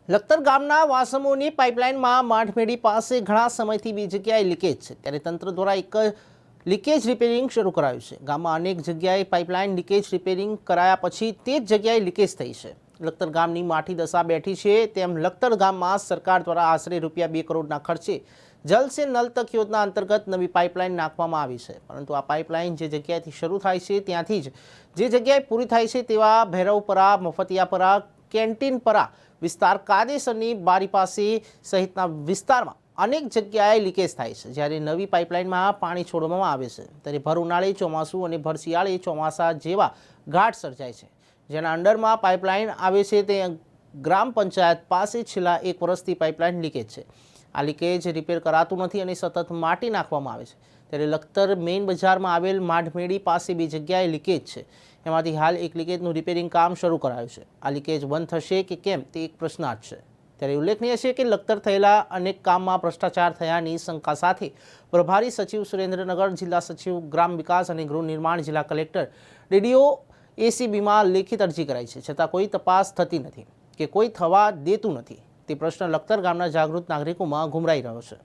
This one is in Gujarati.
લખતર ગામના વાસમોની પાઇપલાઇનમાં માઠમેડી પાસે ઘણા સમયથી બે જગ્યાએ લીકેજ છે, ત્યારે તંત્ર દ્વારા એક લીકેજ રિપેરિંગ શરૂ કરાયું છે। ગામમાં અનેક જગ્યાએ પાઇપલાઇન લીકેજ રિપેરિંગ કરાયા પછી તે જ જગ્યાએ લીકેજ થઈ છે। લખતર ગામની માઠી દશા બેઠી છે, તેમ લખતર ગામમાં સરકાર દ્વારા આશરે ₹2 કરોડના ખર્ચે જલ સે નલ તક યોજના અંતર્ગત નવી પાઇપલાઇન નાખવામાં આવી છે, પરંતુ આ પાઇપલાઇન જે જગ્યાએથી શરૂ થાય છે ત્યાંથી જ જે જગ્યાએ પૂરી થાય છે તેવા ભૈરવપરા, મફતિયાપરા, કેન્ટીનપરા વિસ્તાર, કાદેસરની બારી પાસે સહિતના વિસ્તારમાં અનેક જગ્યાએ લીકેજ થાય છે, જ્યારે નવી પાઇપલાઇનમાં પાણી છોડવામાં આવે છે ત્યારે ભર ઉનાળે, ચોમાસું અને ભર શિયાળે ચોમાસા જેવા ઘાટ સર્જાય છે, જેના અંડરમાં પાઇપલાઇન આવે છે તે ગ્રામ પંચાયત પાસે છેલ્લા 1 વર્ષથી પાઇપલાઇન લીકેજ છે। આ લીકેજ રિપેર કરાતું નથી અને સતત માટી નાખવામાં આવે છે, ત્યારે લખતર મેઇન બજારમાં આવેલ માઢમેડી પાસે બે જગ્યાએ લીકેજ છે, એમાંથી હાલ એક લીકેજનું રિપેરિંગ કામ શરૂ કરાયું છે। આ લીકેજ બંધ થશે કે કેમ તે એક પ્રશ્નાર્થ છે। ત્યારે ઉલ્લેખનીય છે કે લખતર થયેલા અનેક કામમાં ભ્રષ્ટાચાર થયાની શંકા સાથે પ્રભારી સચિવ સુરેન્દ્રનગર, જિલ્લા સચિવ ગ્રામ વિકાસ અને ગૃહ નિર્માણ, જિલ્લા કલેક્ટર, ડીડીઓ એસીબીમાં લેખિત અરજી કરાઈ છે, છતાં કોઈ તપાસ થતી નથી કે કોઈ થવા દેતું નથી। તે પ્રશ્ન લખતર ગામના જાગૃત નાગરિકોમાં ઘુમરાઈ રહ્યો છે।